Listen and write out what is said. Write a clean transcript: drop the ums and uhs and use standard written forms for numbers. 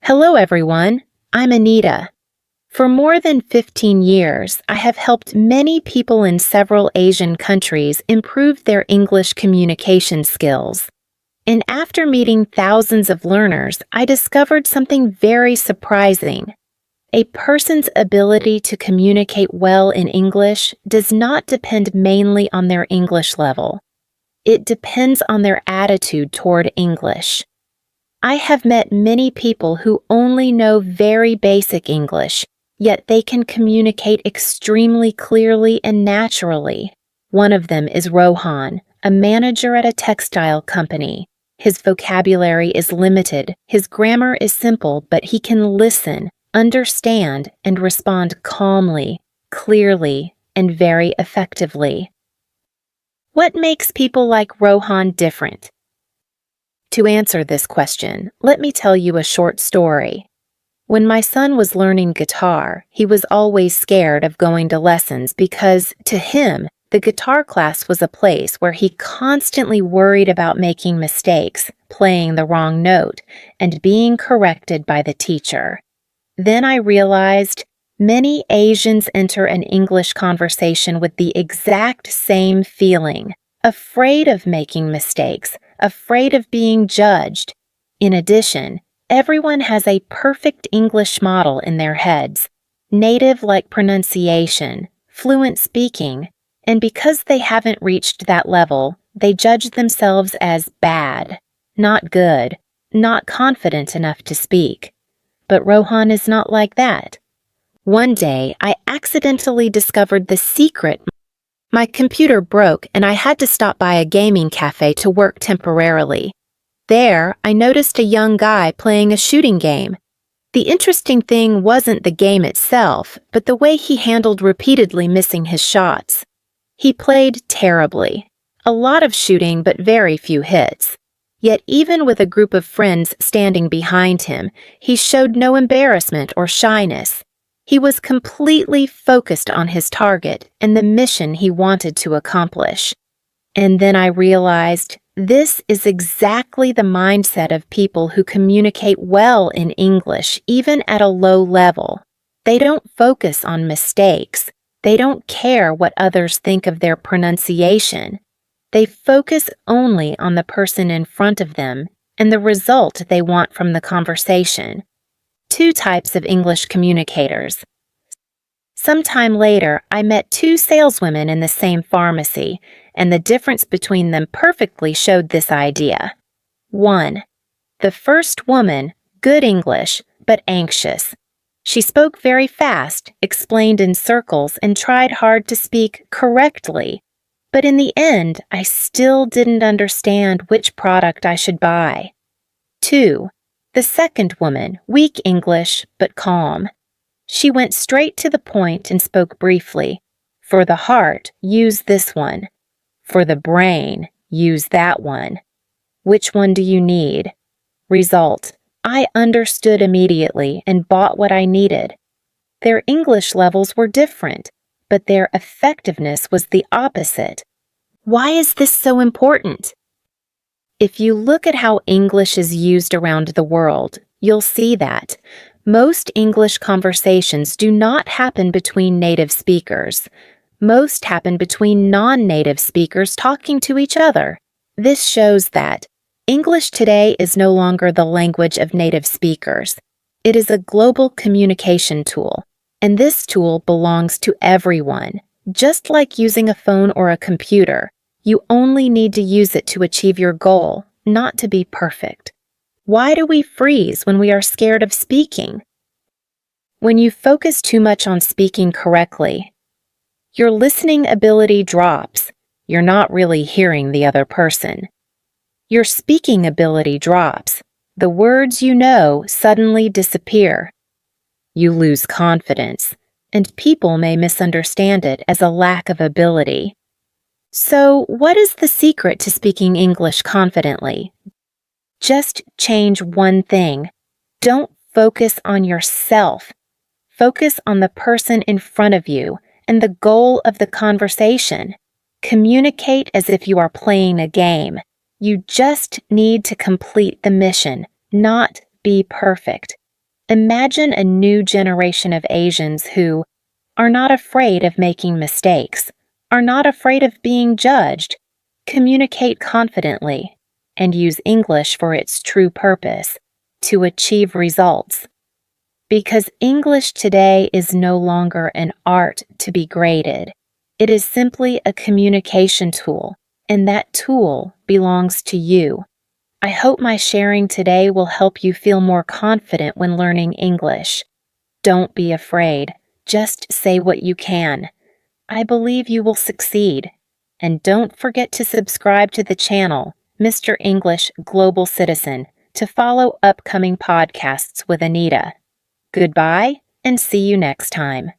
Hello, everyone. I'm Anita. For more than 15 years, I have helped many people in several Asian countries improve their English communication skills. And after meeting thousands of learners, I discovered something very surprising. A person's ability to communicate well in English does not depend mainly on their English level. It depends on their attitude toward English. I have met many people who only know very basic English, yet they can communicate extremely clearly and naturally. One of them is Rohan, a manager at a textile company. His vocabulary is limited, his grammar is simple, but he can listen, understand, and respond calmly, clearly, and very effectively. What makes people like Rohan different? To answer this question, let me tell you a short story. When my son was learning guitar, he was always scared of going to lessons because, to him, the guitar class was a place where he constantly worried about making mistakes, playing the wrong note, and being corrected by the teacher. Then I realized many Asians enter an English conversation with the exact same feeling, afraid of making mistakes, afraid of being judged. In addition, everyone has a perfect English model in their heads, native-like pronunciation, fluent speaking, and because they haven't reached that level, they judge themselves as bad, not good, not confident enough to speak. But Rohan is not like that. One day, I accidentally discovered the secret. My computer broke and I had to stop by a gaming cafe to work temporarily. There, I noticed a young guy playing a shooting game. The interesting thing wasn't the game itself, but the way he handled repeatedly missing his shots. He played terribly. A lot of shooting, but very few hits. Yet even with a group of friends standing behind him, he showed no embarrassment or shyness. He was completely focused on his target and the mission he wanted to accomplish. And then I realized this is exactly the mindset of people who communicate well in English, even at a low level. They don't focus on mistakes. They don't care what others think of their pronunciation. They focus only on the person in front of them and the result they want from the conversation. Two types of English communicators. Sometime later, I met two saleswomen in the same pharmacy, and the difference between them perfectly showed this idea. 1. The first woman, good English, but anxious. She spoke very fast, explained in circles, and tried hard to speak correctly. But in the end, I still didn't understand which product I should buy. 2. The second woman, weak English, but calm. She went straight to the point and spoke briefly. For the heart, use this one. For the brain, use that one. Which one do you need? Result: I understood immediately and bought what I needed. Their English levels were different, but their effectiveness was the opposite. Why is this so important? If you look at how English is used around the world, you'll see that most English conversations do not happen between native speakers. Most happen between non-native speakers talking to each other. This shows that English today is no longer the language of native speakers. It is a global communication tool, and this tool belongs to everyone. Just like using a phone or a computer, you only need to use it to achieve your goal, not to be perfect. Why do we freeze when we are scared of speaking? When you focus too much on speaking correctly, your listening ability drops. You're not really hearing the other person. Your speaking ability drops. The words you know suddenly disappear. You lose confidence, and people may misunderstand it as a lack of ability. So, what is the secret to speaking English confidently? Just change one thing. Don't focus on yourself. Focus on the person in front of you and the goal of the conversation. Communicate as if you are playing a game. You just need to complete the mission, not be perfect. Imagine a new generation of Asians who are not afraid of making mistakes, are not afraid of being judged, communicate confidently, and use English for its true purpose, to achieve results. Because English today is no longer an art to be graded. It is simply a communication tool, and that tool belongs to you. I hope my sharing today will help you feel more confident when learning English. Don't be afraid. Just say what you can. I believe you will succeed. And don't forget to subscribe to the channel, Mr. English Global Citizen, to follow upcoming podcasts with Anita. Goodbye, and see you next time.